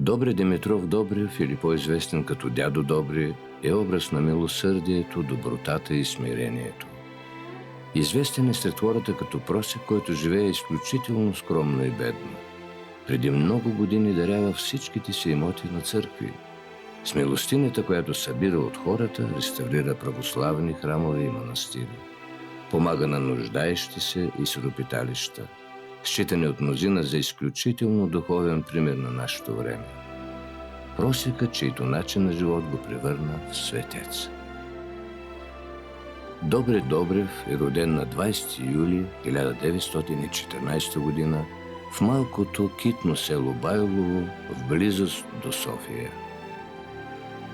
Добри Димитров Добрев, или по-известен като Дядо Добри, е образ на милосърдието, добротата и смирението. Известен е сред хората като просек, който живее изключително скромно и бедно. Преди много години дарява всичките си имоти на църкви. С милостинята, която събира от хората, реставрира православни храмове и манастири. Помага на нуждаещи се и сиропиталища, считани от мнозина за изключително духовен пример на нашето време. Просека, чийто начин на живот го превърна в светец. Добри Добрев е роден на 20 юли 1914 година в малкото китно село Байлово, в близост до София.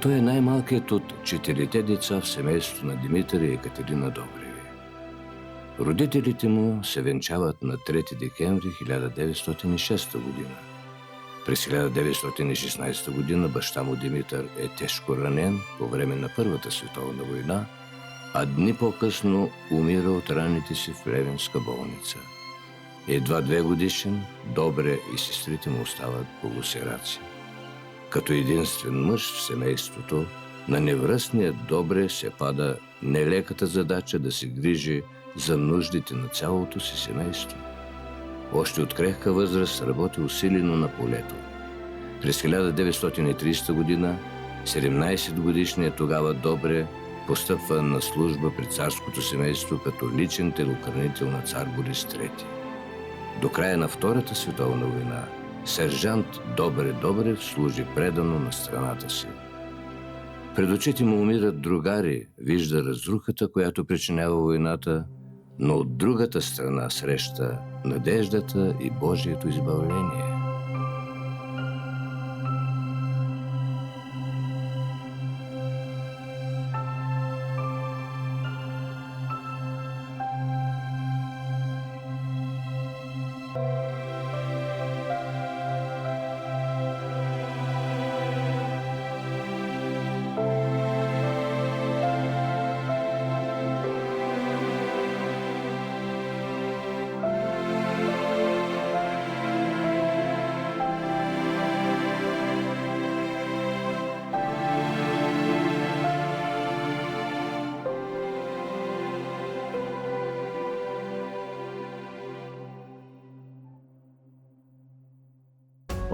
Той е най-малкият от 4 деца в семейството на Димитър и Екатерина Добреви. Родителите му се венчават на 3 декември 1906 година. През 1916 година баща му Димитър е тежко ранен по време на Първата световна война, а дни по-късно умира от раните си в Плевенска болница. Едва 2 годишен, Добре и сестрите му остават полусираци. Като единствен мъж в семейството, на невръстния Добре се пада нелеката задача да се грижи за нуждите на цялото си семейство. Още от крехка възраст работи усилено на полето. През 1930 година 17-годишният тогава Добре постъпва на служба при царското семейство като личен телохранител на цар Борис III. До края на Втората световна война сержант Добре Добрев служи предано на страната си. Пред очите му умират другари, вижда разрухата, която причинява войната, но от другата страна среща надеждата и Божието избавление.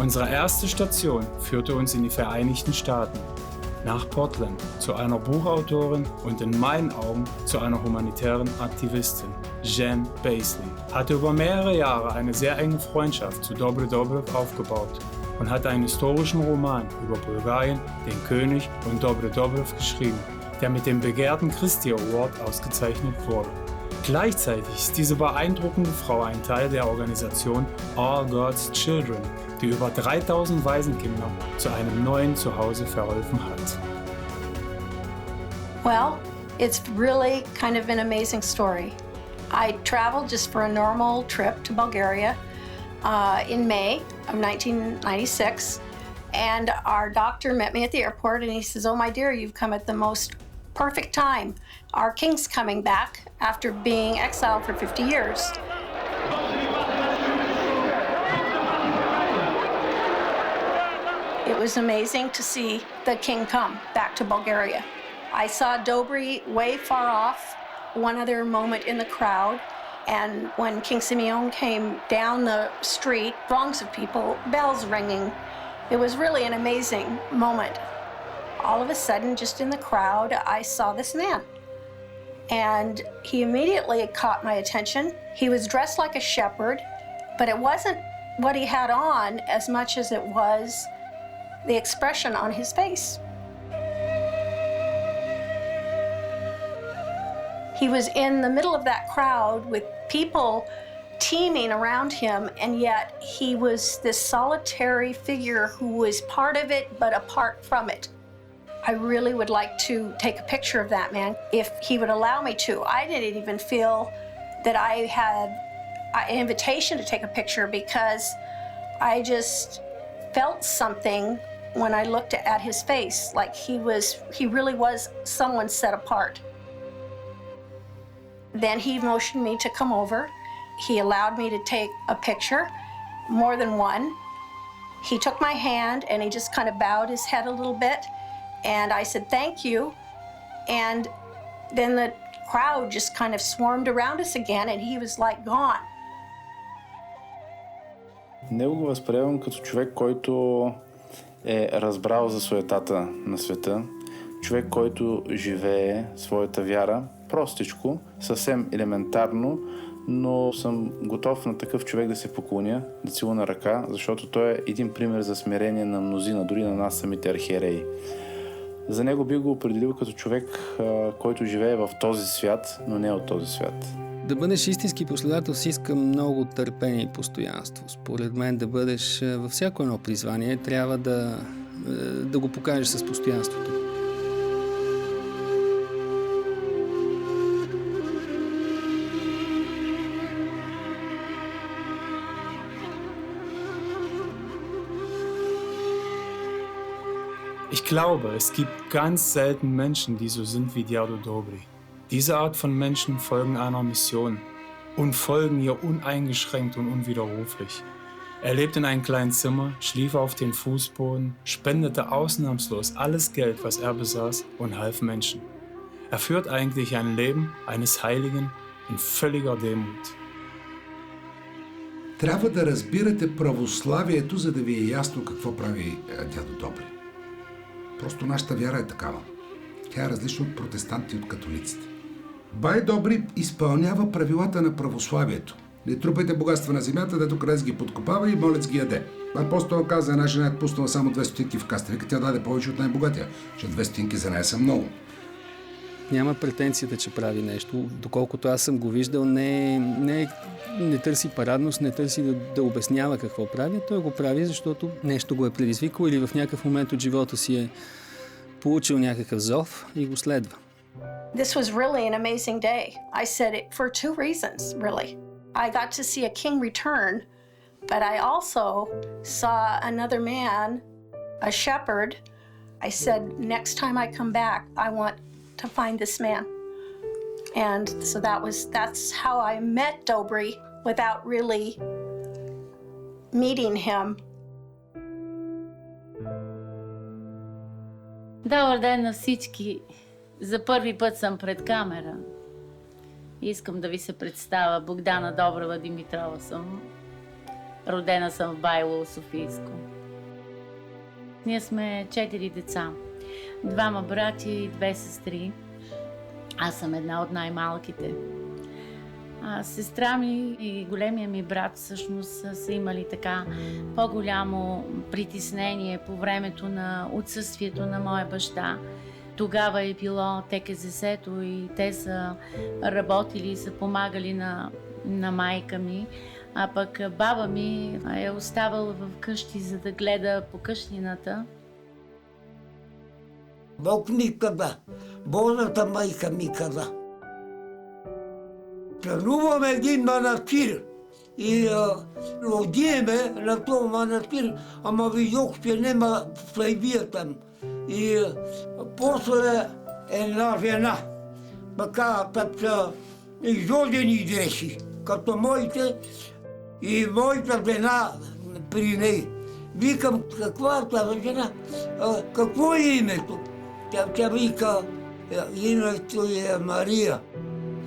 Unsere erste Station führte uns in die Vereinigten Staaten, nach Portland, zu einer Buchautorin und in meinen Augen zu einer humanitären Aktivistin. Jen Baisley hatte über mehrere Jahre eine sehr enge Freundschaft zu Dobre Dobrev aufgebaut und hat einen historischen Roman über Bulgarien, den König und Dobre Dobrev geschrieben, der mit dem begehrten Christie Award ausgezeichnet wurde. Gleichzeitig ist diese beeindruckende Frau ein Teil der Organisation All God's Children, die über 3000 Waisenkinder zu einem neuen Zuhause verholfen hat. Well, it's really kind of an amazing story. I traveled just for a normal trip to Bulgaria in May of 1996, and our doctor met me at the airport and he says, "Oh my dear, you've come at the most perfect time. Our king's coming back after being exiled for 50 years." It was amazing to see the king come back to Bulgaria. I saw Dobry way far off, one other moment in the crowd, and when King Simeon came down the street, throngs of people, bells ringing. It was really an amazing moment. All of a sudden, just in the crowd, I saw this man. And he immediately caught my attention. He was dressed like a shepherd, but it wasn't what he had on as much as it was the expression on his face. He was in the middle of that crowd with people teeming around him, and yet he was this solitary figure who was part of it but apart from it. I really would like to take a picture of that man if he would allow me to. I didn't even feel that I had an invitation to take a picture because I just felt something when I looked at his face, like he really was someone set apart. Then he motioned me to come over. He allowed me to take a picture, more than one. He took my hand and he just kind of bowed his head a little bit. And I said, thank you. And then the crowd just kind of swarmed around us again and he was like gone. Него го възприемам като човек, който е разбрал за суетата на света, човек, който живее своята вяра простичко, съвсем елементарно, но съм готов на такъв човек да се поклоня, да целуна ръка, защото той е един пример за смирение на мнозина, дори на нас самите архиереи. За него би го определил като човек, който живее в този свят, но не от този свят. Да бъдеш истински последовател си иска много търпение и постоянство. Според мен да бъдеш във всяко едно призвание трябва да го покажеш с постоянството. Ich glaube, es gibt ganz selten Menschen, die so sind wie Diado Dobry. Diese Art von Menschen folgen einer Mission und folgen ihr uneingeschränkt und unwiderruflich. Er lebte in einem kleinen Zimmer, schlief auf den Fußboden, spendete ausnahmslos alles Geld, was er besaß und half Menschen. Er führt eigentlich ein Leben eines Heiligen in völliger Demut. Трябва да разбирате православието, за да ви е ясно какво прави дядо Добри. Просто нашата вяра е такава. Тя е различна от протестанти и от католиците. Бай Добри изпълнява правилата на православието. Не трупайте богатства на земята, дето крес ги подкопава и молец ги яде. Апостол каза, една жена е пуснала само 2 стотинки в каста. Вика, тя даде повече от най-богатия, че 2 стотинки за нея са много. Няма претенцията, че прави нещо. Доколкото аз съм го виждал, не търси парадност, не търси да обяснява какво прави. Той го прави, защото нещо го е предизвикало или в някакъв момент от живота си е получил някакъв зов и го следва. This was really an amazing day. I said it for 2 reasons, really. I got to see a king return, but I also saw another man, a shepherd. I said, next time I come back, I want to find this man. And so that's how I met Dobry without really meeting him. Добър ден на всички. За първи път съм пред камера. Искам да ви се представя. Богдана Добрева Димитрова съм. Родена съм в Байлово, Софийско. Ние сме 4 деца. 2 брати и 2 сестри. Аз съм една от най-малките. Сестра ми и големия ми брат всъщност са имали така по-голямо притеснение по времето на отсъствието на моя баща. Тогава е било ТКЗС-то и те са работили и са помагали на майка ми. А пък баба ми е оставала в къщи, за да гледа по къщнината. Бог ми каза, Божията майка ми каза. Плануваме един манастир и родиеме на този манастир, ама видох, че нема слайбия там. И после една жена, така като изложени дрехи, като моите и моята жена при ней. Викам, каква е тази жена? Какво е името? Тя вика, името е Мария.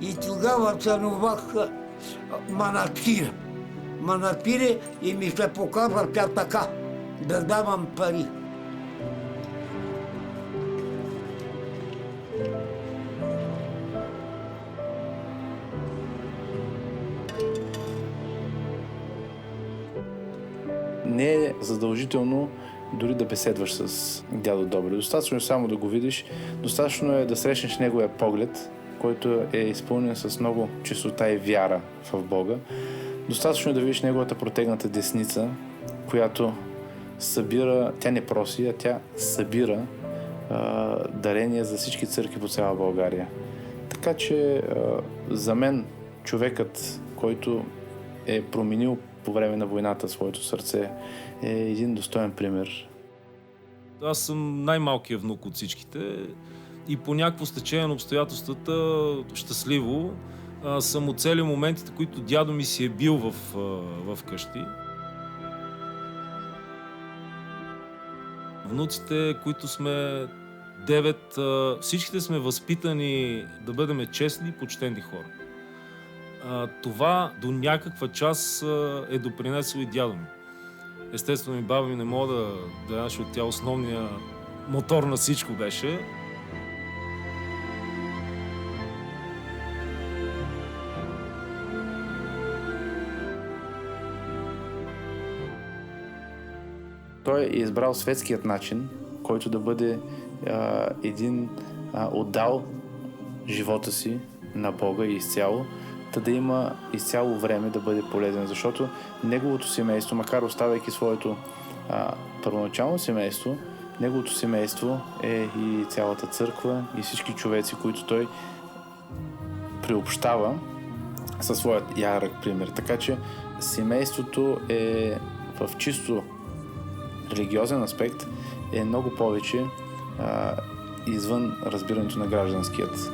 И тогава цънувах манастире и ми се показва тя така, да давам пари. Не е задължително дори да беседваш с дядо Добри. Достатъчно е само да го видиш, достатъчно е да срещнеш неговия поглед, който е изпълнен с много чистота и вяра в Бога. Достатъчно е да видиш неговата протегната десница, която събира, тя не проси, а тя събира дарения за всички църкви по цяла България. Така че за мен човекът, който е променил по време на войната своето сърце, е един достоен пример. Аз съм най-малкият внук от всичките и по някакво стечение на обстоятелствата, щастливо, съм оцелил моментите, които дядо ми си е бил в къщи. внуците, които сме 9, всичките сме възпитани да бъдем честни, почтени хора. Това до някаква част е допринесло и дядо ми. Естествено и баба ми не мога да защото тя основния мотор на всичко беше. Той е избрал светският начин, който да бъде отдал живота си на Бога изцяло, да има изцяло време да бъде полезен, защото неговото семейство, макар оставяйки своето първоначално семейство, неговото семейство е и цялата църква и всички човеци, които той приобщава със своят ярък пример. Така че семейството е в чисто религиозен аспект е много повече извън разбирането на гражданският.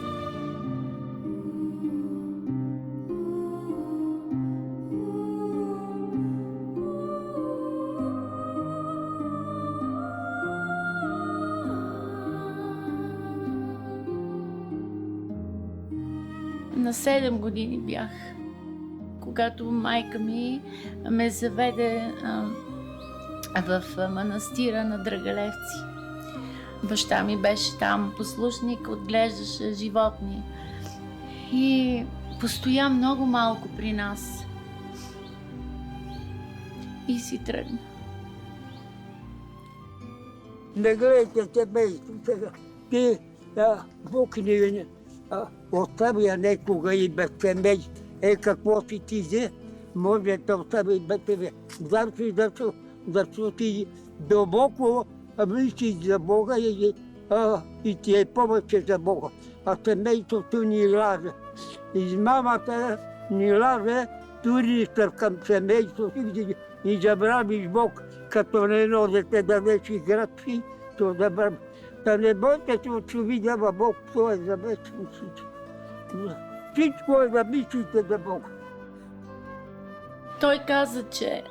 На 7 години бях, когато майка ми ме заведе в манастира на Драгалевци. Баща ми беше там послушник, отглеждаше животни и постоя много малко при нас и си тръгна. Не гледайте семейство сега. Ти, Бог ни оставя некога и без семейство. Какво си ти взе, може да остави без тебе. Знам си, защото ти дълбоко мислиш за Бога и ти е повече за Бога. А семейството ни лаже. Измамата ни лаже, дори към семейството и забравиш Бог, като не едно дете да вече играчи, то забрави. Да не бойте се от видя във Бог, то е за вечно всичко. Всичко е да мислите за Бога. Той каза, че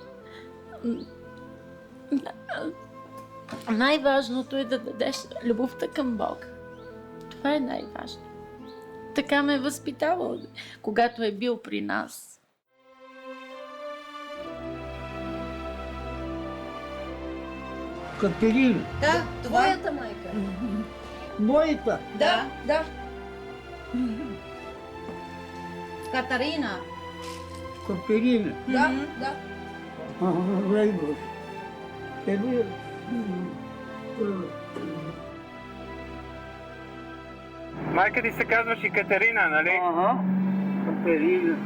най-важното е да дадеш любовта към Бога. Това е най-важно. Така ме е възпитавал, когато е бил при нас. Катерина. Да, твоята майка. Моята. Да. Катарина. Катерина. Да. Рейбър. Майка ти се казваше Катерина, нали? Ага. Катерина.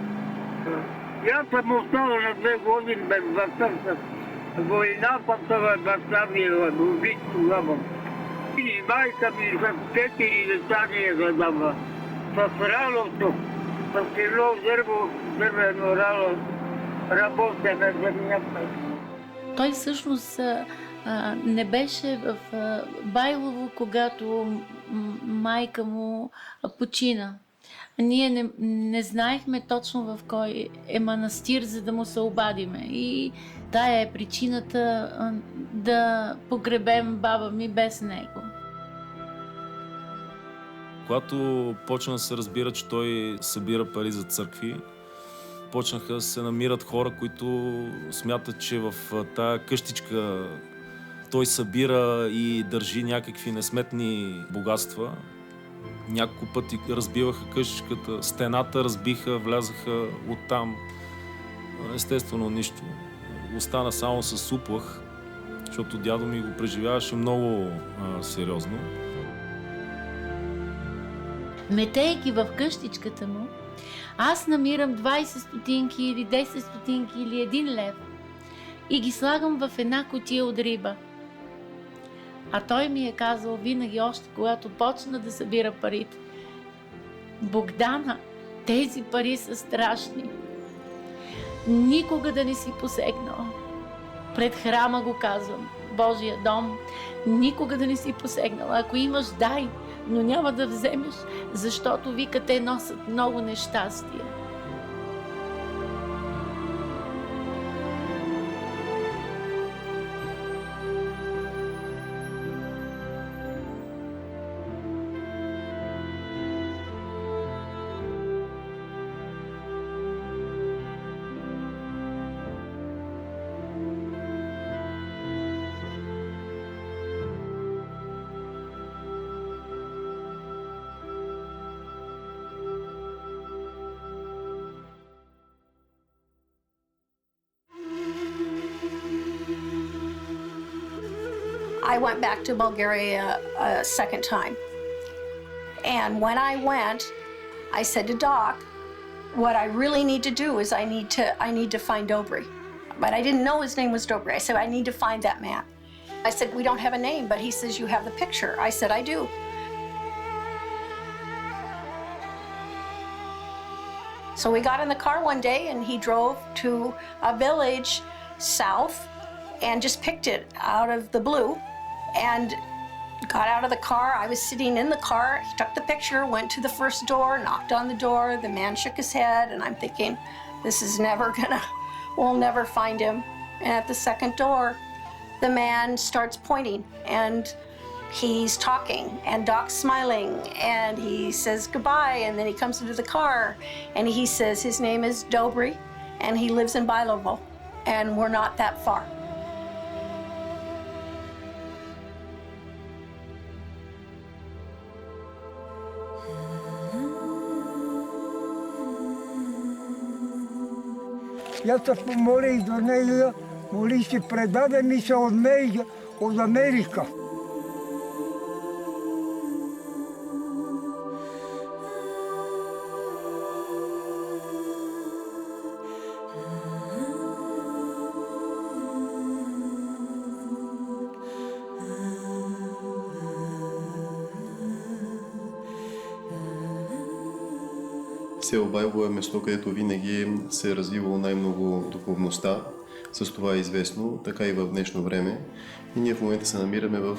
Я съм остала на 2 години без баща. Войната това баща ми е убит тогава. И майка ми с 4 деца ни е гледала. В ралото, в село дървено рало, работя на земята. Той всъщност не беше в Байлово, когато майка му почина. Ние не знаехме точно в кой е манастир, за да му се обадиме. И тая е причината да погребем баба ми без него. Когато почна да се разбира, че той събира пари за църкви, почнаха да се намират хора, които смятат, че в тая къщичка той събира и държи някакви несметни богатства. Няколко пъти разбиваха къщичката, стената разбиха, влязаха оттам. Естествено нищо. Остана само с уплах, защото дядо ми го преживяваше много сериозно. Метейки в къщичката му, аз намирам 20 стотинки или 10 стотинки или 1 лев и ги слагам в една кутия от риба. А той ми е казал винаги, още когато почна да събира парите: Богдана, тези пари са страшни. Никога да не си посегнала. Пред храма го казвам, Божия дом, никога да не си посегнала. Ако имаш, дай, но няма да вземеш, защото вика, те носят много нещастия. I went back to Bulgaria a second time. And when I went, I said to Doc, what I really need to do is I need to find Dobry. But I didn't know his name was Dobry. I said, I need to find that man. I said, we don't have a name, but he says, you have the picture. I said, I do. So we got in the car one day and he drove to a village south and just picked it out of the blue and got out of the car. I was sitting in the car. He took the picture, went to the first door, knocked on the door. The man shook his head and I'm thinking, this is never gonna, we'll never find him. And at the second door, the man starts pointing and he's talking and Doc's smiling and he says goodbye and then he comes into the car and he says his name is Dobry and he lives in Bailovo and we're not that far. Я се помолих до нея, моли се, предаде ми се от нея, от Америка. Село Байлово е место, където винаги се е развивало най-много духовността. С това е известно, така и в днешно време. И ние в момента се намираме в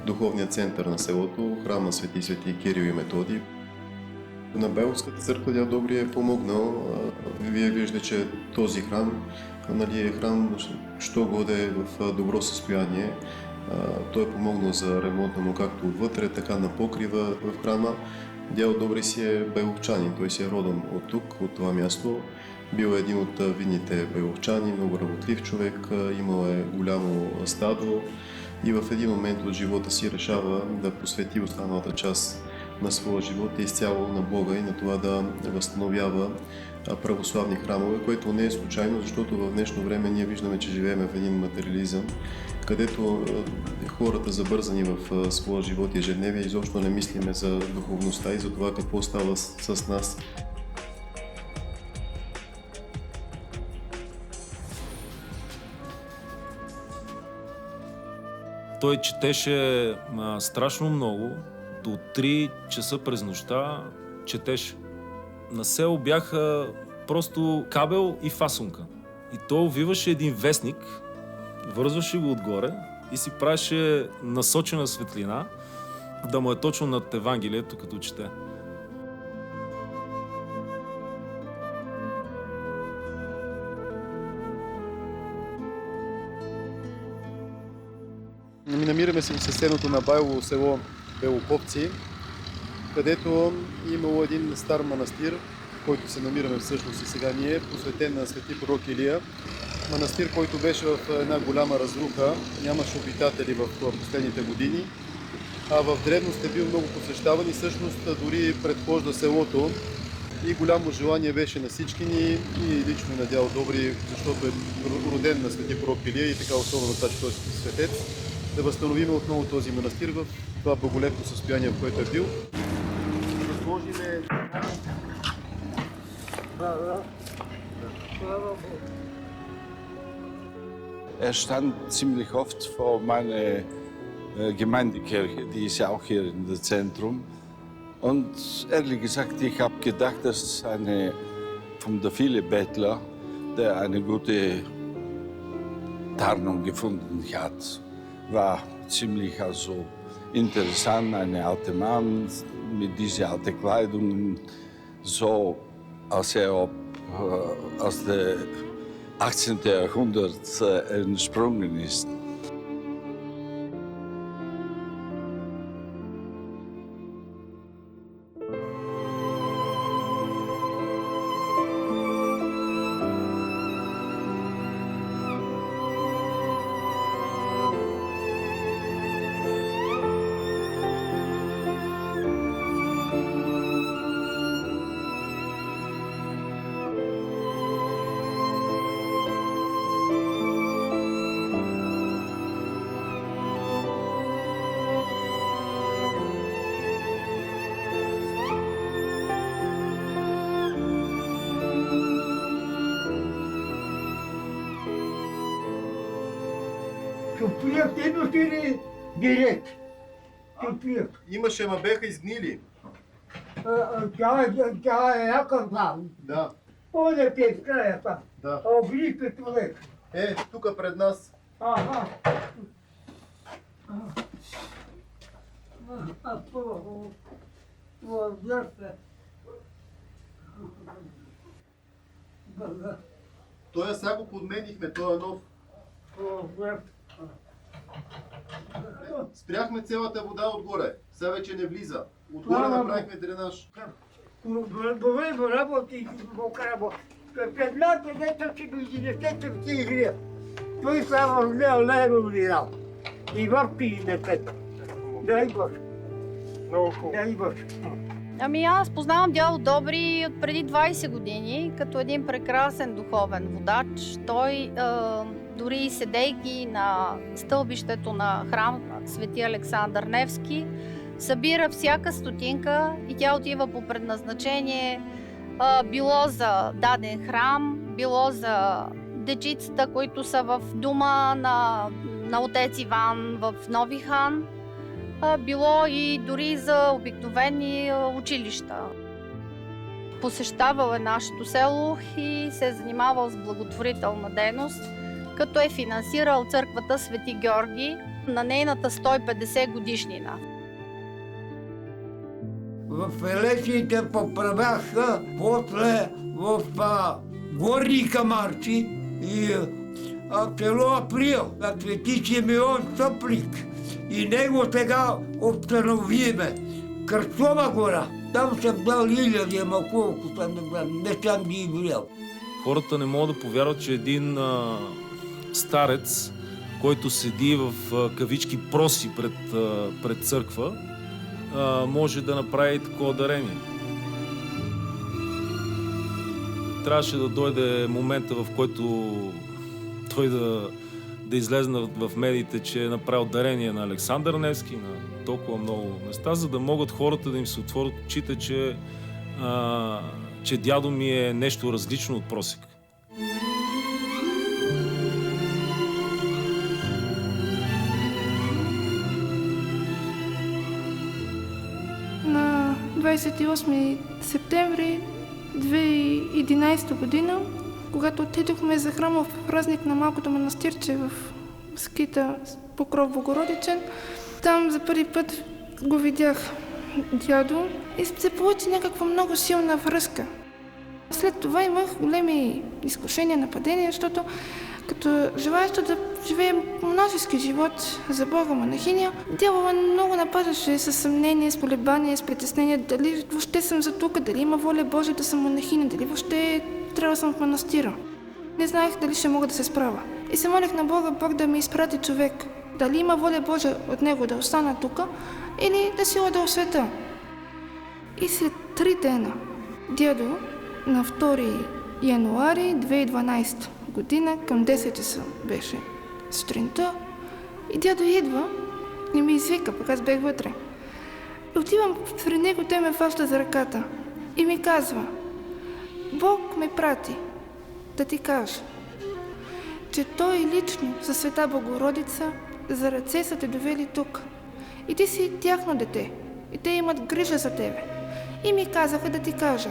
духовния център на селото, храма Свети Кирил и Методий. На Байловската църква Дядо Добри е помогнал. Вие виждате, че този храм е храм, що годе е в добро състояние. Той е помогнал за ремонта му както отвътре, така на покрива в храма. Дядо Добри си е байловчанин, той си е родом от тук, от това място. Бил е един от видните байловчани, много работлив човек, имал е голямо стадо и в един момент от живота си решава да посвети останалата част на своя живот изцяло на Бога и на това да възстановява православни храмове, което не е случайно, защото в днешно време ние виждаме, че живеем в един материализъм, където хората забързани в своя живот и ежедневие изобщо не мислиме за духовността и за това какво става с нас. Той четеше страшно много, до 3 часа през нощта четеше. На село бяха просто кабел и фасунка. И той увиваше един вестник, вързваше го отгоре и си правеше насочена светлина, да му е точно над Евангелието, като чете. Намираме се в съседното на Байлово село Белоповци, където имало един стар манастир, в който се намираме всъщност и сега ние, посветен на свети пророк Илия. Манастир, който беше в една голяма разруха, нямаше обитатели в последните години, а в древност е бил много посещаван и всъщност дори предхожда селото. И голямо желание беше на всички ни и лично на Дядо Добри, защото е роден на свети пророк Илия и така особено това, че той е светец, да възстановим отново този манастир в това благолепно състояние, в което е бил. Да сложиме... stand ziemlich oft vor meiner Gemeindekirche, die ist ja auch hier in der Zentrum. Und ehrlich gesagt, ich habe gedacht, das ist eine von der vielen Bettler, der eine gute Tarnung gefunden hat. War ziemlich also interessant, ein alter Mann mit dieser alten Kleidung, so als er aus der 18. Jahrhundert entsprungen ist. пият, имаш ли директ? Ти пият. Имаше, ма беха изгнили. Тя е някакъв там. Да. Поне те в края там. Да. Облипе човек. Тук пред нас. Ага. Той сега го подменихме, той е нов. Спряхме цялата вода отгоре. Сега вече не влиза. Отгоре направихме дренаж. Добре работи, работи. 15 дета си до 11 си игрия. Той само не е разбирал. И върти не пета. Дай Боже. Много хубаво. Дай Боже. Ами аз познавам дядо Добри от преди 20 години, като един прекрасен духовен водач. Той дори седейки на стълбището на храм Свети Александър Невски, събира всяка стотинка и тя отива по предназначение, било за даден храм, било за дечицата, които са в дома на отец Иван в Нови хан, било и дори за обикновени училища. Посещавал е нашето село и се е занимавал с благотворителна дейност, като е финансирал църквата Свети Георги на нейната 150 годишнина. В Елесиите поправяха, после в Горни Камарци и село Април, на Свети Симеон Съплик. И него сега обстановиме. Кръстова гора. Там съм дал хиляди, ама колко съм, не съм ги видял. Хората не могат да повярват, че един старец, който седи в кавички проси пред църква, може да направи такова дарение. Трябваше да дойде момента, в който той да излезе в медиите, че е направил дарение на Александър Невски, на толкова много места, за да могат хората да им се отворят очите, че дядо ми е нещо различно от просек. На 28 септември 2011 година, когато отидохме за храмов празник на малкото манастирче в скита Покров Богородичен, там за първи път го видях дядо и се получи някаква много силна връзка. След това имах големи изкушения, нападения, защото като желаеща да живеем монашески живот за Бога монахиня, дявола много нападаше с съмнение, с колебание, с притеснение, дали въобще съм за тук, дали има воля Божия да съм монахиня, дали въобще трябва да съм в манастира. Не знаех дали ще мога да се справя. И се молех на Бога, Бог да ми изпрати човек, дали има воля Божия от него да остана тук или да си ода в света. И след 3 дена дядо на 2 януари 2012 година към 10 часа беше сутринта и дядо идва и ми извика, пък аз бех вътре. И отивам при него, той ме фаща за ръката и ми казва: Бог ме прати да ти кажа, че той лично за Света Богородица за ръце са те довели тук. И ти си тяхно дете. И те имат грижа за тебе. И ми казаха да ти кажа,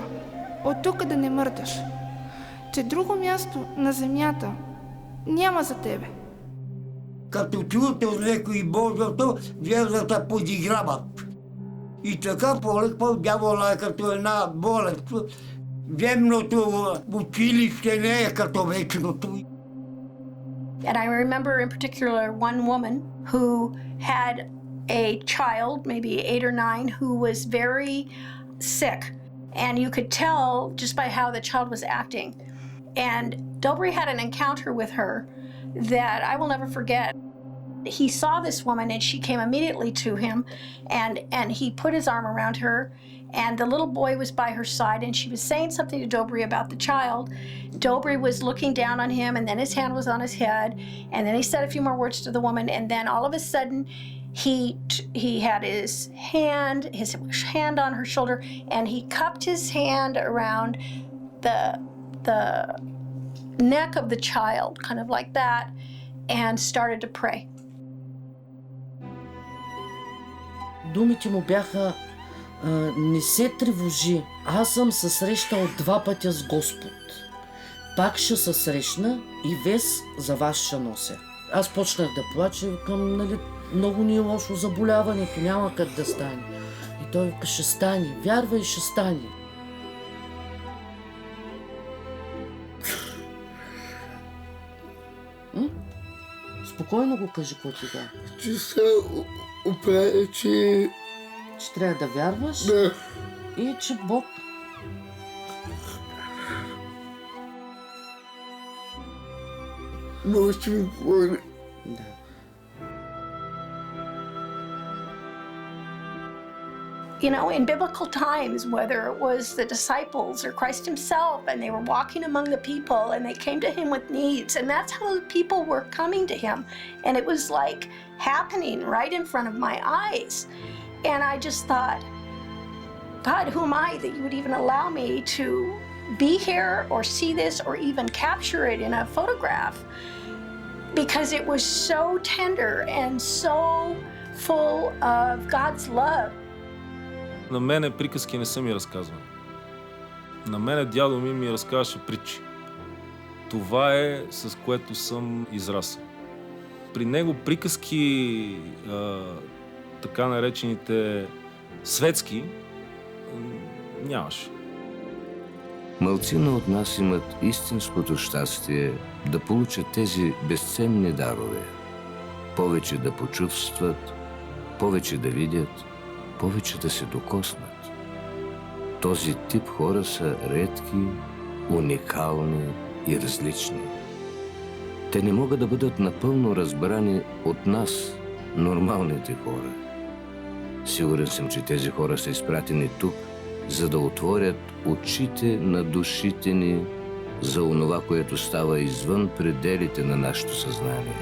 от тук да не мърдаш, че друго място на земята няма за тебе. Като чуете от някой Божието, влезат да подиграват. И така полеква дявола е като една болест. Земното училище не е като вечното. And I remember in particular one woman who had a child, maybe 8 or 9, who was very sick. And you could tell just by how the child was acting. And Dobry had an encounter with her that I will never forget. He saw this woman and she came immediately to him and he put his arm around her. And the little boy was by her side and she was saying something to Dobry about the child. Dobry was looking down on him and then his hand was on his head and then he said a few more words to the woman and then all of a sudden he had his hand on her shoulder and he cupped his hand around the neck of the child, kind of like that, and started to pray. думите му бяха: не се тревожи, аз съм се срещал 2 пътя с Господ. Пак ще се срещна и вест за вас ще нося. Аз почнах да плача и викам, нали, много ни е лошо заболяването, няма как да стане. И той вика: ще стане, вярвай, ще стане. Спокойно го кажи, какво ти да. Че се оправя, че... Че трябва да вярваш? Да. И че Бог... Може ми говори. Да. You know, in biblical times, whether it was the disciples or Christ himself, and they were walking among the people and they came to him with needs, and that's how the people were coming to him. And it was like happening right in front of my eyes. And I just thought, God, who am I that you would even allow me to be here or see this or even capture it in a photograph? Because it was so tender and so full of God's love. На мене приказки не са ми разказвани. На мене дядо ми разказваше притчи. Това е с което съм израсъл. При него приказки, така наречените светски, нямаше. Малцина от нас имат истинското щастие да получат тези безценни дарове. Повече да почувстват, повече да видят, повече да се докоснат. Този тип хора са редки, уникални и различни. Те не могат да бъдат напълно разбрани от нас, нормалните хора. Сигурен съм, че тези хора са изпратени тук, за да отворят очите на душите ни за онова, което става извън пределите на нашето съзнание.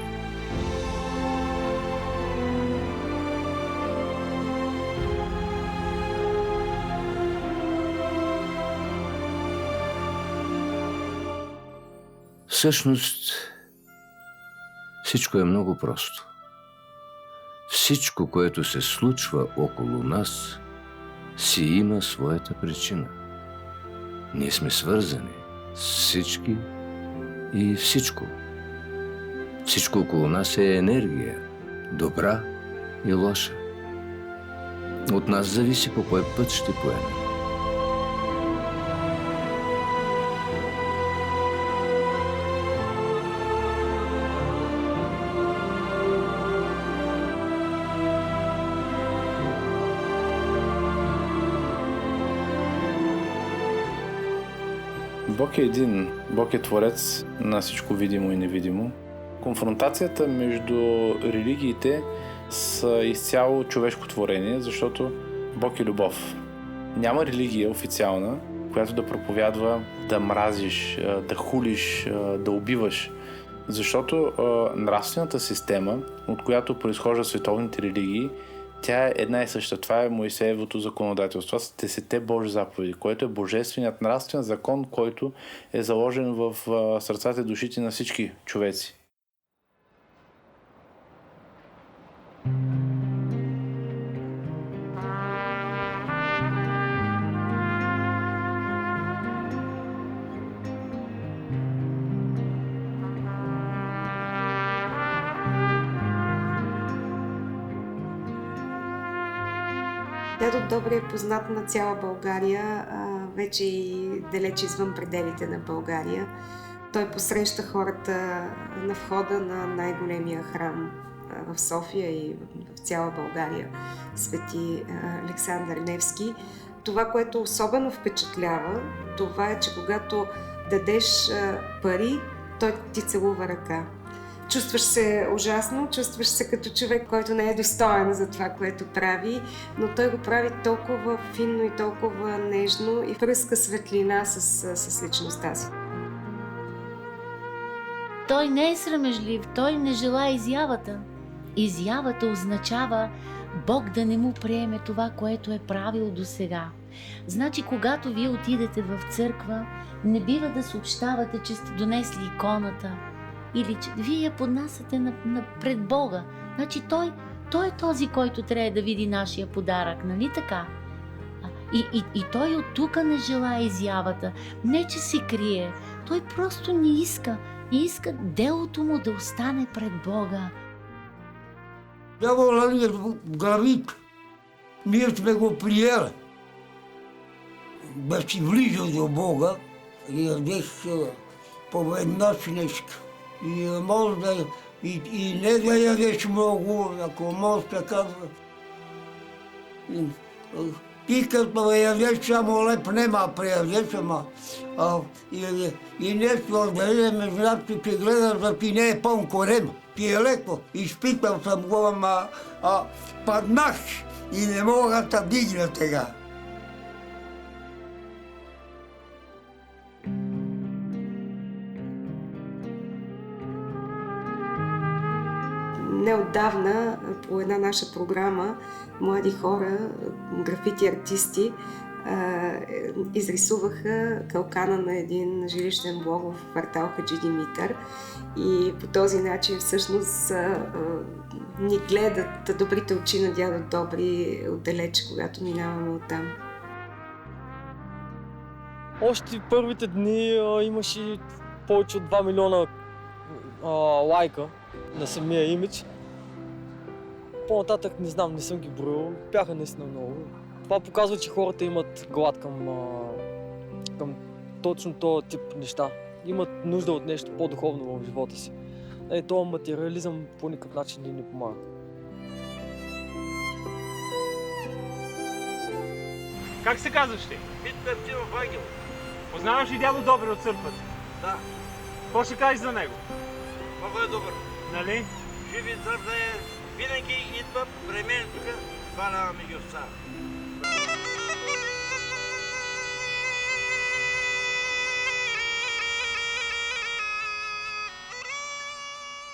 Всъщност, всичко е много просто. Всичко, което се случва около нас, си има своята причина. Ние сме свързани с всички и всичко. Всичко около нас е енергия, добра и лоша. От нас зависи по кой път ще поемем. Бог е един. Бог е творец на всичко видимо и невидимо. Конфронтацията между религиите са изцяло човешко творение, защото Бог е любов. Няма религия официална, която да проповядва да мразиш, да хулиш, да убиваш. Защото нравствената система, от която произхождат световните религии, тя е една и съща. Това е Моисеевото законодателство. Това са 10 Божи заповеди, което е божественият нравствен закон, който е заложен в сърцата и душите на всички човеци. Дядо Добри е познат на цяла България, вече и далеч извън пределите на България. Той посреща хората на входа на най-големия храм в София и в цяла България, Свети Александър Невски. Това, което особено впечатлява, това е, че когато дадеш пари, той ти целува ръка. Чувстваш се ужасно, чувстваш се като човек, който не е достоен за това, което прави, но той го прави толкова финно и толкова нежно и връзка светлина с личността си. Той не е срамежлив, той не желае изявата. Изявата означава Бог да не му приеме това, което е правил досега. Значи, когато вие отидете в църква, не бива да съобщавате, че сте донесли иконата или че вие я поднасяте пред Бога. Значи той той е този, който трябва да види нашия подарък, нали така? И той от тук не желая изявата, не че се крие, той просто не иска. И иска делото му да остане пред Бога. Дявола ни е гравит. Ние сме го приели. Да си влиза до Бога и ядеш поведнъж нещо. И може да и не да ядеш много, ако може така. Ти като ядеш само леп, нема приядеш, ама и нещо да ме значи, че гледаш да ти не е пълн корем. Ти е леко, изпитал съм го, ама паднах и не мога да дигна тега. Неотдавна по една наша програма млади хора, графити артисти, изрисуваха калкана на един жилищен блок в квартал Хаджи Димитър и по този начин всъщност ни гледат добрите очи на дядо Добри отдалеч, когато минаваме оттам. Още в първите дни имаше повече от 2 милиона лайка на самия имидж. По-нататък не знам, не съм ги броил, бяха наистина много. Това показва, че хората имат глад към точно този тип неща. Имат нужда от нещо по-духовно в живота си. Това материализъм по никакъв начин не помага. Как се казваш ти? Питър Тимов Ангел. Познаваш ли дядо Добри от църквата? Да. Какво ще кажеш за него? Много е добър. Нали? Жив и здрав да е. Винаги идва при мен тук, хвалява ми ги овца.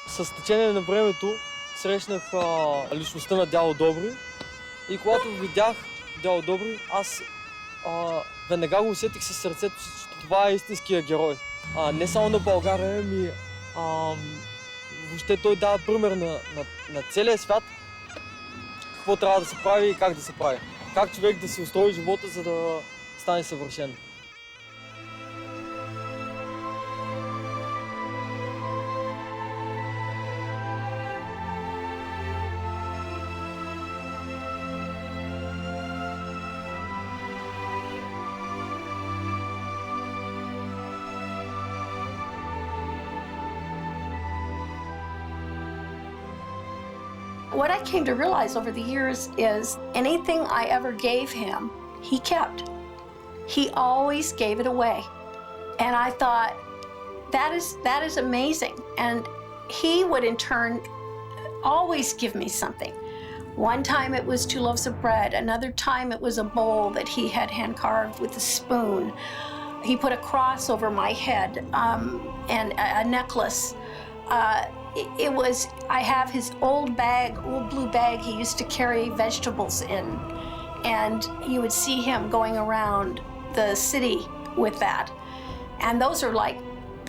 С течение на времето срещнах личността на дядо Добри и когато видях дядо Добри, аз веднага го усетих със сърцето си, че това е истинския герой. Не само на България, ами въобще той дава пример на целия свят какво трябва да се прави и как да се прави. Как човек да си устрои живота, за да стане съвършен. What I came to realize over the years is anything I ever gave him, he kept. He always gave it away. And I thought, that is amazing. And he would in turn always give me something. One time it was 2 loaves of bread. Another time it was a bowl that he had hand carved with a spoon. He put a cross over my head and a necklace. I have his old blue bag he used to carry vegetables in. And you would see him going around the city with that. And those are like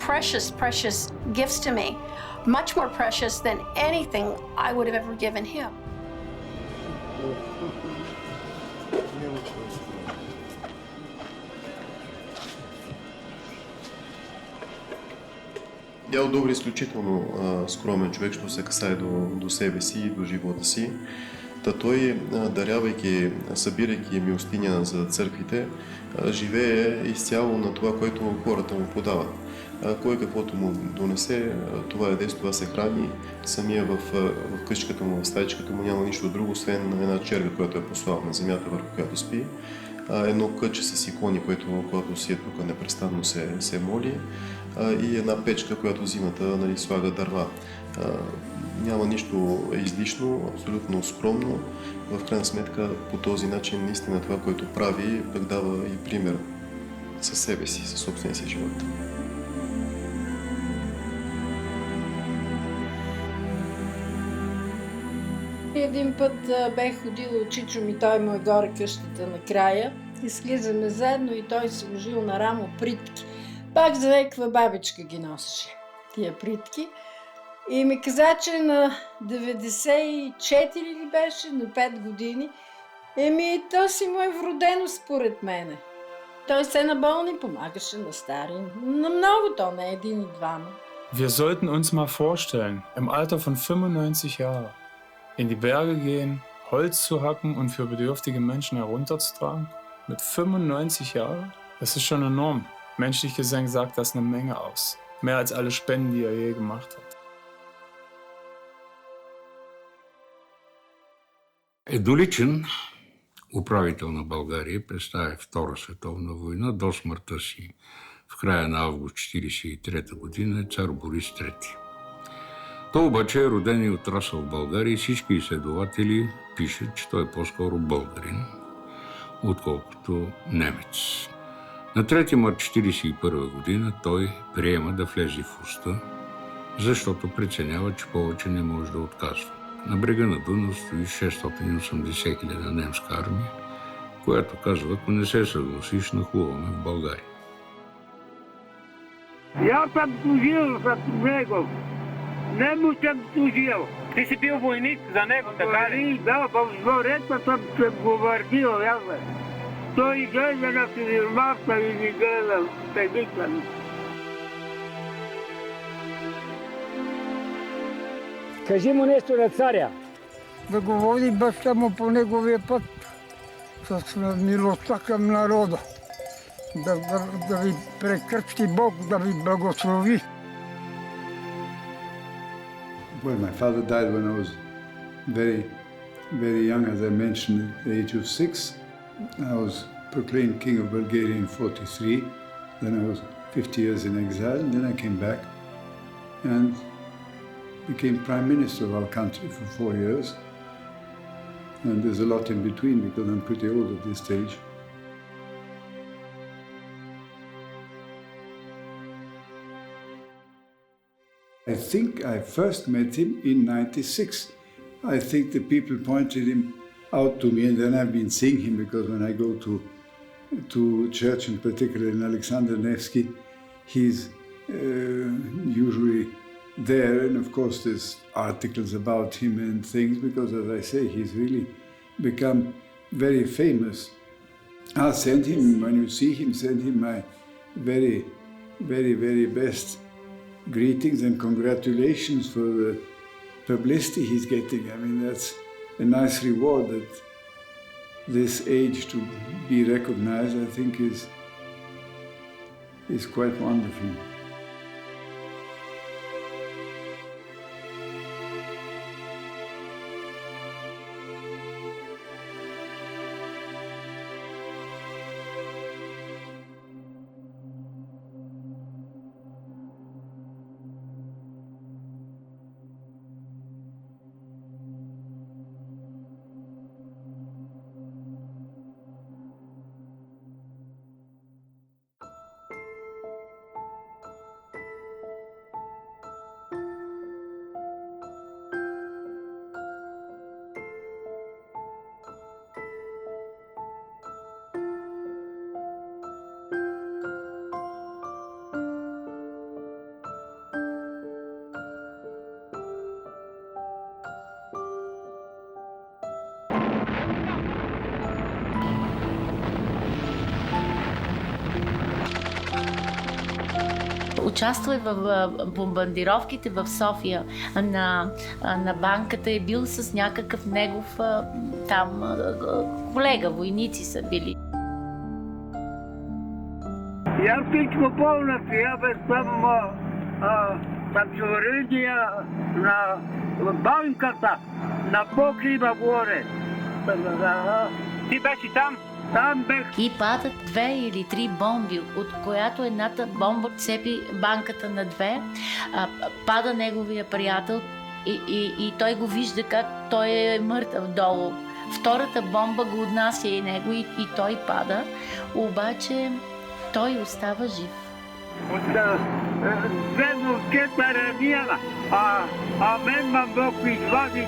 precious, precious gifts to me. Much more precious than anything I would have ever given him. Дядо Добри е изключително скромен човек, що се касае до себе си и до живота си. Той, дарявайки, събирайки милостиня за църквите, живее изцяло на това, което хората му подават. Кой каквото му донесе, това яде, с това се храни. Самия в къщата му, в стаичката му няма нищо друго, освен една черга, която е послал на земята, върху която спи. Едно кътче с икони, което си е тук непрестанно се моли. И една печка, която зимата слага дърва. Няма нищо излишно, абсолютно скромно. В крайна сметка по този начин наистина това, което прави, пък дава и пример със себе си, със собствения си живот. Един път бех ходила Чичо ми, той му е горе къщата накрая и слизаме заедно и той сложил на рамо притки. Пак за някаква бабичка ги носеше тия притки. И ми каза, че на 94 ли беше, на 5 години. То си му е вродено според мене. Той се на болни помагаше, на стари, на много, то не един и двама. Wir sollten uns mal vorstellen, im Alter von 95 Jahren in die Berge gehen, Holz zu hacken und für bedürftige Menschen herunterzutragen. Mit 95 Jahren? Das ist schon enorm. Menschlich gesehen sagt das eine Menge aus. Mehr als alle Spenden, die er je gemacht hat. Едноличен управител на България представи Втора световна война до смъртта си в края на август 1943 година е цар Борис III. Той обаче е роден и отрасъл в България и всички изследователи пишат, че той е по-скоро българин, отколкото немец. На 3 март 1941 година той приема да влезе в Уста, защото преценява, че повече не може да отказва. На брега на Дунав стои 680 000 немска армия, която казва, ако не се съгласиш, нахлуваме в България. Я съм служил с него. Не му съм служил. Ти си бил войник за него, така ли? Да, в дворето съм се говорил, ясно. Той гледа на филмата и ми гледа певикан. Кажи му нещо на царя. Да говори баща му по неговия път с милостта към народа. Да ви прекръсти Бог, да ви благослови. Well, my father died when I was very, very young, as I mentioned, at the age of 6. I was proclaimed King of Bulgaria in 1943. Then I was 50 years in exile. Then I came back and became Prime Minister of our country for 4 years. And there's a lot in between because I'm pretty old at this stage. I think I first met him in 1996. I think the people pointed him out to me, and then I've been seeing him because when I go to church, in particular in Alexander Nevsky, he's usually there, and of course there's articles about him and things because, as I say, he's really become very famous. I'll send him, when you see him, send him my very, very, very best greetings and congratulations for the publicity he's getting. I mean, that's a nice reward at this age to be recognized, I think is quite wonderful. Участва в бомбардировките в София на банката, е бил с някакъв негов там колега, войници са били. Я всичко помня, я съм чоридия на банката, на покрива горе. Ти беше там? Там бех. И падат 2 или 3 бомби, от която едната бомба цепи банката на 2, пада неговия приятел и той го вижда как той е мъртъв долу. Втората бомба го отнася и него и той пада, обаче той остава жив. От две ранена, а мен ма Бог извади.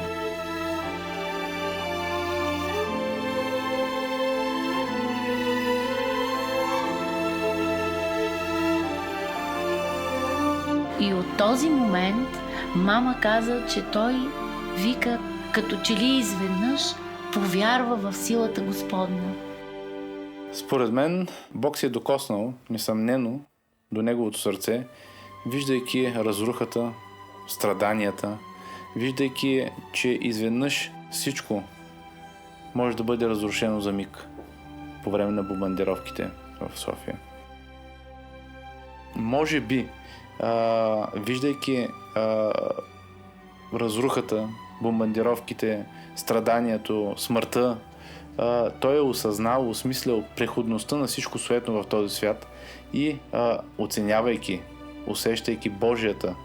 И от този момент Мама каза, че той вика, като че ли изведнъж повярва в силата Господна. Според мен, Бог се е докоснал, несъмнено, до неговото сърце, виждайки разрухата, страданията, виждайки, че изведнъж всичко може да бъде разрушено за миг по време на бомбардировките в София. Може би, виждайки разрухата, бомбардировките, страданието, смъртта, той е осъзнал, осмислял преходността на всичко суетно в този свят и оценявайки, усещайки Божията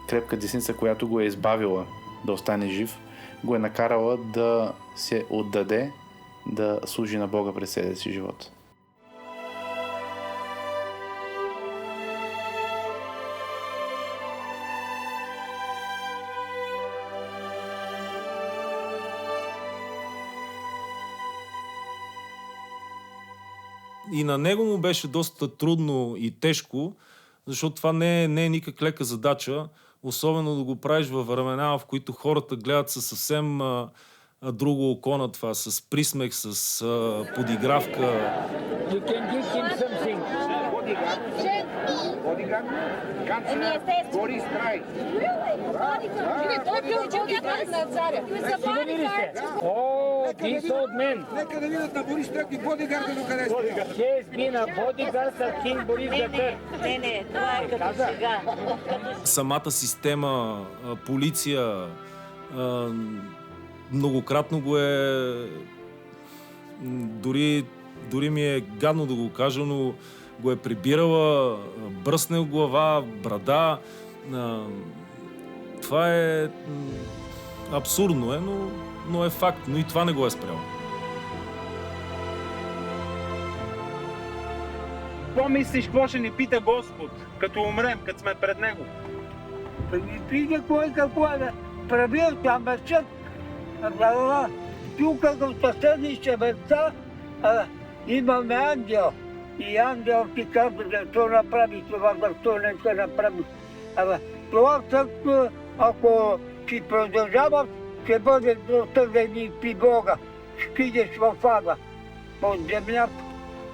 крепка десница, която го е избавила да остане жив, го е накарала да се отдаде, да служи на Бога през целия си живот. И на него му беше доста трудно и тежко, защото това не е никак лека задача, особено да го правиш във времена, в които хората гледат със съвсем друго око на това, с присмех, с подигравка. О, ти са от мен. Нека да видят на Борис Трък и бодигарда докъде сте. Ще сби на бодигард с Кинг Борис Дътър. Не, това е като сега. Самата система, полиция, многократно го е... Дори ми е гадно да го кажа, но го е прибирала, бръснал глава, брада. Това е абсурдно, но е факт. Но и това не го е спряло. Какво мислиш, какво ще ни пита Господ, като умрем, като сме пред Него? Пита кой какво е да правил там мъчът. Тук в съседните места имаме ангел. И ангел ти казва, защо направи това, защо не се направи. Това също, ако си продължава, ще бъде осъдени при Бога. Скидеш в ада, под земята.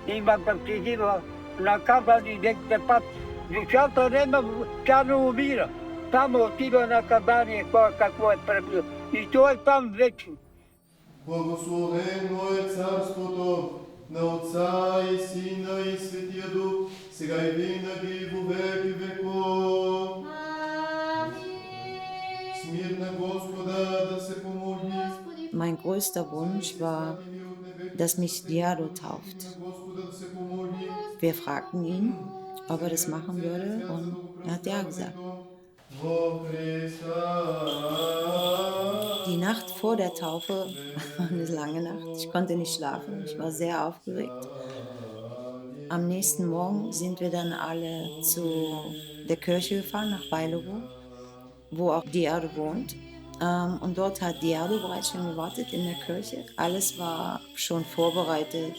Има такива наказани декте път. Душата няма, тя не умира. Там отива наказание, кой какво е правил. И той е там вечно. Благословено е царството на Отца и Сина и Светия Дух, сега и винаги во веки веков. Смирна Господа да се помоли. Mein größter Wunsch war, dass mich Diado tauft. Wir fragten ihn, ob er das machen würde, und er hat ja gesagt. Die Nacht vor der Taufe war eine lange Nacht. Ich konnte nicht schlafen. Ich war sehr aufgeregt. Am nächsten Morgen sind wir dann alle zu der Kirche gefahren, nach Beilowo, wo auch Diado wohnt. Und dort hat Diado bereits schon gewartet in der Kirche. Alles war schon vorbereitet.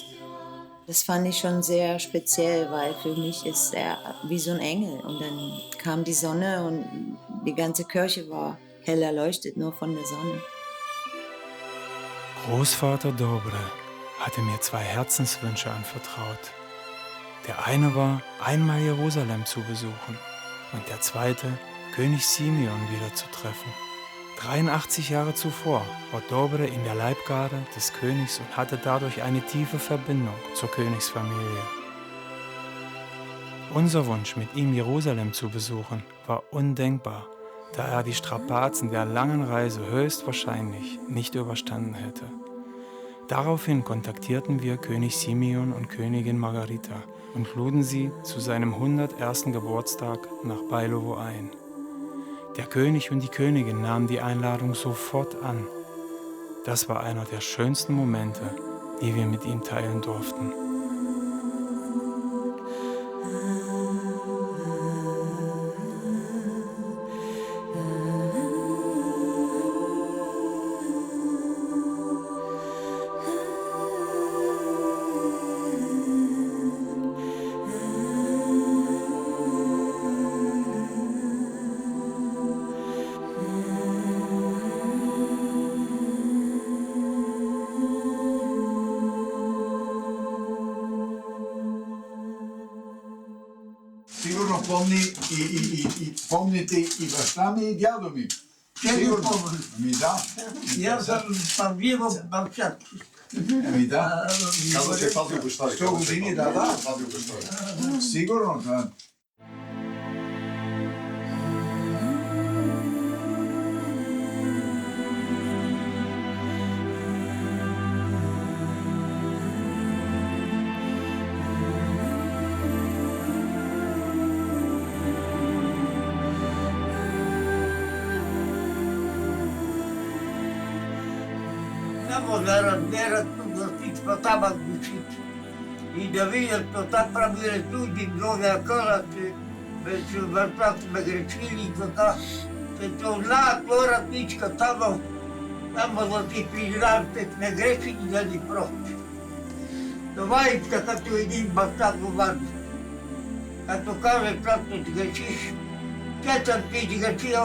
Das fand ich schon sehr speziell, weil für mich ist er wie so ein Engel. Und dann kam die Sonne und die ganze Kirche war hell erleuchtet, nur von der Sonne. Großvater Dobre hatte mir 2 Herzenswünsche anvertraut. Der eine war, einmal Jerusalem zu besuchen und der zweite, König Simeon wiederzutreffen. 83 Jahre zuvor war Dobre in der Leibgarde des Königs und hatte dadurch eine tiefe Verbindung zur Königsfamilie. Unser Wunsch, mit ihm Jerusalem zu besuchen, war undenkbar, da er die Strapazen der langen Reise höchstwahrscheinlich nicht überstanden hätte. Daraufhin kontaktierten wir König Simeon und Königin Margarita und luden sie zu seinem 101. Geburtstag nach Beilowo ein. Der König und die Königin nahmen die Einladung sofort an. Das war einer der schönsten Momente, die wir mit ihm teilen durften. сигурно помните и баща ми и дядо ми. Сигурно. Ами да. И аз съм първиво баща. Ами да. Казва, че е пазил баща ви. 100 години, да. Сигурно, да. Само да разберат да всичко там от душите. И да видят, че там правили люди, много кълът, че въртат сме грешили и така. Че знаят хора всичка там да си признаят, че сме грешили да ни прости. Това иска като един баща говори. Като каже, когато ти грешиш, кетър ти грешил,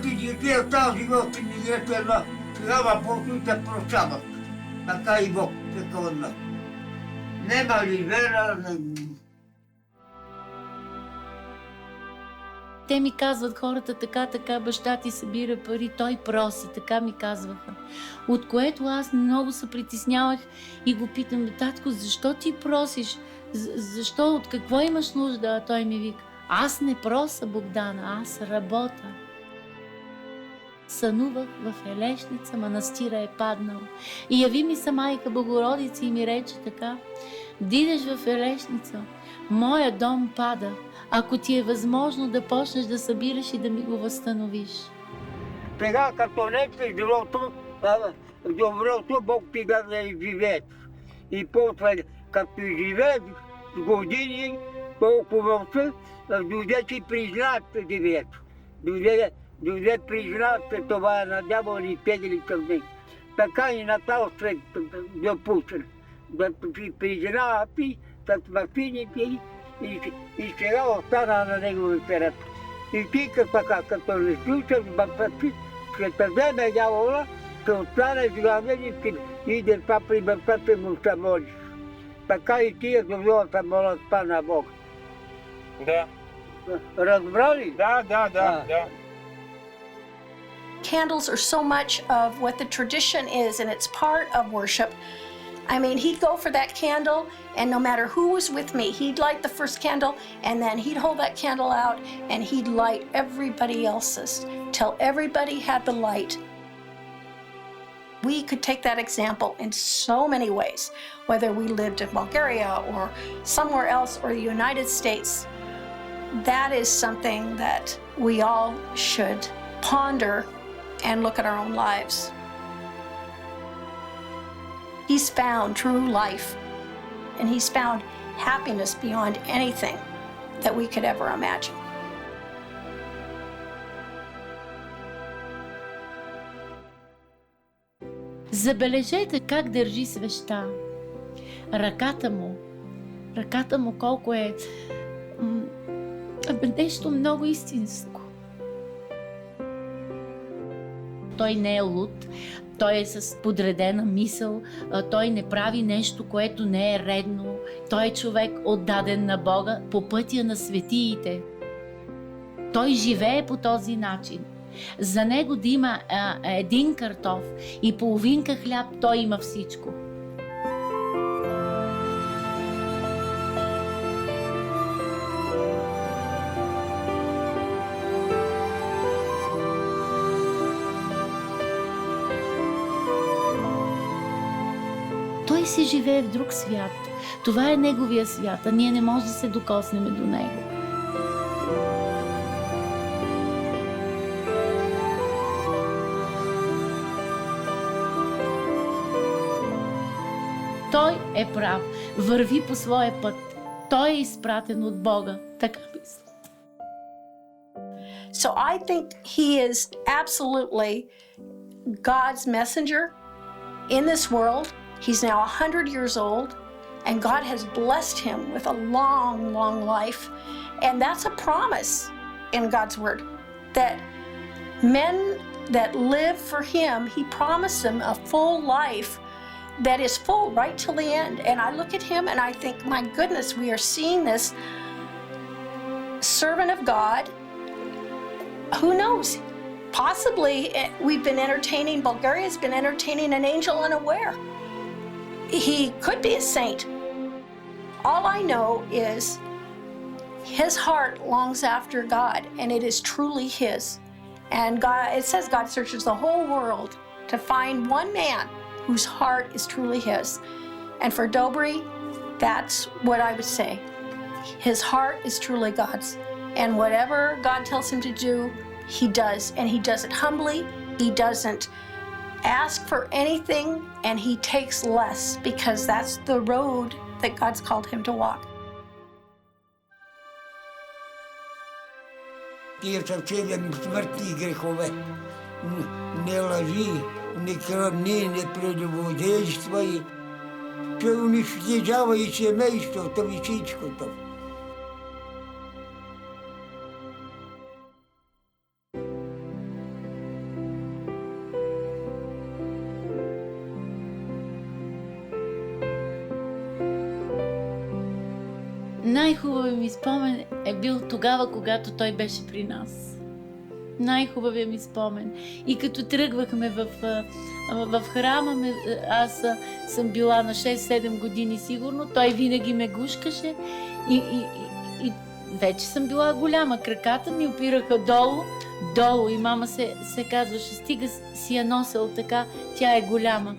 ти грешил тази живот ти не грешил. Тогава просто те прощават. Така и Бог се казва. Нема ли вера? Те ми казват хората така, баща ти събира пари, той проси, така ми казваха. От което аз много се притеснявах и го питам, татко, защо ти просиш? Защо, от какво имаш нужда? А той ми вика, аз не прося, Богдана, аз работя. Сънувах в Елешница, манастира е паднал. И яви ми се майка Богородица и ми рече така, дидеш в Елешница, моя дом пада, ако ти е възможно да почнеш да събираш и да ми го възстановиш. Сега като нещо живото, доброто Бог ти да живееш. И после като живееш с години, толкова се, дойде ти признаят живеето. Дойде признават, че това е на дявола и пегли към него. Така и на този свет допусне. Да си признават и с машините и сега остана на неговите ръце. И ти като не слушаш баща си, ще те вземе дявола, ще остане главен и ще иде това при баща си му се молиш. Така и тия добро се молят па на Бога. Да. Разбрали? Да. Candles are so much of what the tradition is, and it's part of worship. I mean, he'd go for that candle, and no matter who was with me, he'd light the first candle, and then he'd hold that candle out, and he'd light everybody else's till everybody had the light. We could take that example in so many ways, whether we lived in Bulgaria or somewhere else or the United States. That is something that we all should ponder and look at our own lives. He's found true life, and he's found happiness beyond anything that we could ever imagine. Забележете как държи свеща. Ръката му колко е нещо много истинско. Той не е луд, той е с подредена мисъл, той не прави нещо, което не е редно. Той е човек отдаден на Бога по пътя на светиите. Той живее по този начин. За него да има един картоф и половинка хляб, той има всичко. Той си живее в друг свят. Това е неговия свят, а ние не можем да се докоснем до него. Той е прав. Върви по своя път. Той е изпратен от Бога. Така мисля. So I think he is absolutely God's messenger in this world. He's now 100 years old, and God has blessed him with a long, long life. And that's a promise in God's word, that men that live for him, he promised them a full life that is full right till the end. And I look at him and I think, my goodness, we are seeing this servant of God. Who knows? Possibly we've been entertaining, Bulgaria's been entertaining an angel unaware. He could be a saint. All I know is his heart longs after God, and it is truly his. And God, it says God searches the whole world to find one man whose heart is truly his. And for Dobry, that's what I would say. His heart is truly God's. And whatever God tells him to do, he does. And he does it humbly. He doesn't ask for anything, and he takes less, because that's the road that God's called him to walk. Тия са 7 смъртни грехове. Не лъжи, не крадни, не прелюбодействай. Той унищожава и семейството, и всичкото. Най-хубавият ми спомен е бил тогава, когато той беше при нас. Най-хубавият ми спомен. И като тръгвахме в храма, аз съм била на 6-7 години сигурно, той винаги ме гушкаше и вече съм била голяма. Краката ми опираха долу и мама се казваше, стига си я носил така, тя е голяма.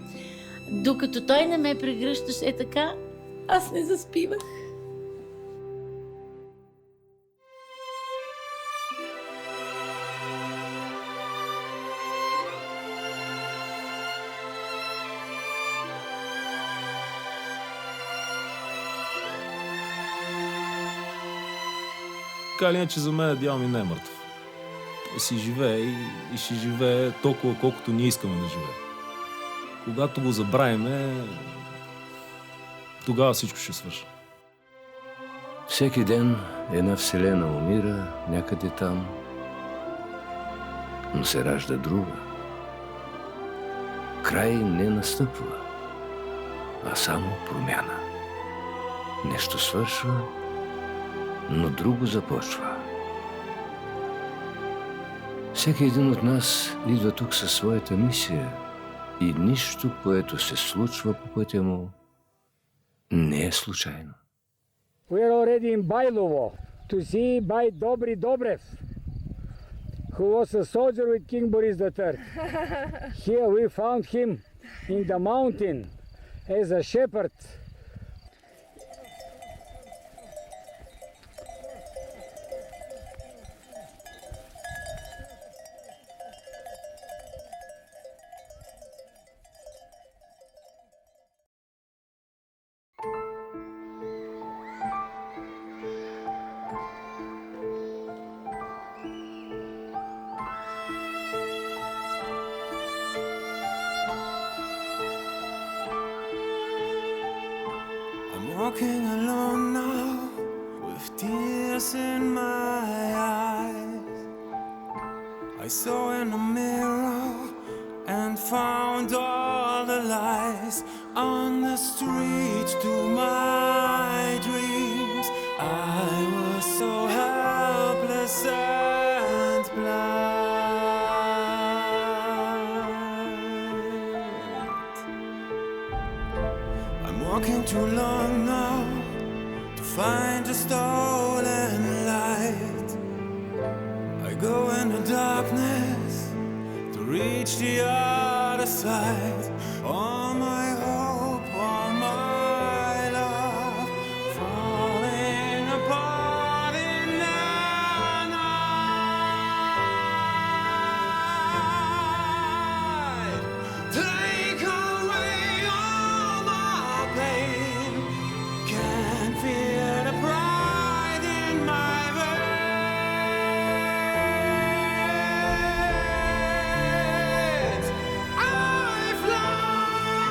Докато той не ме прегръщаше така, аз не заспивах. Така или иначе за мен дядо ми не е мъртъв. Той си живее и ще живее толкова, колкото ние искаме да живее. Когато го забравиме, тогава всичко ще свърши. Всеки ден една вселена умира някъде там, но се ражда друга. Край не настъпва, а само промяна. Нещо свършва, но друго започва. Всеки един от нас идва тук със своята мисия и нищо, което се случва по пътя му, не е случайно. We are already in Bailovo to see by Dobry Dobrev, who was a soldier with King Boris III. Here we found him in the mountain as a shepherd. Walking alone now with tears in my eyes. I saw in a mirror and found all the lies on the street to my dreams. I was so helpless and blind. I'm walking too long now to find a stolen light. I go in the darkness to reach the other side. All my hope, all my love, falling apart in the night. Take away all my pain. Can't feel the pride in my veins. I fly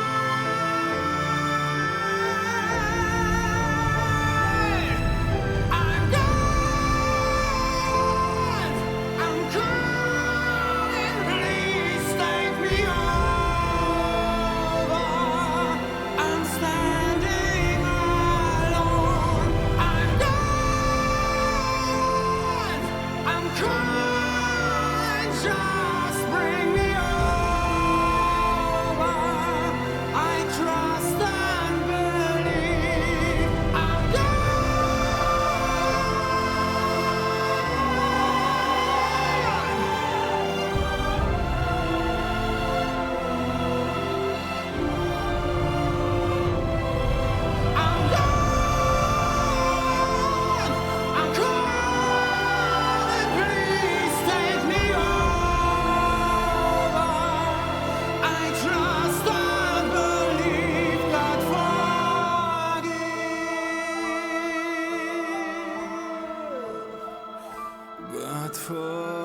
could.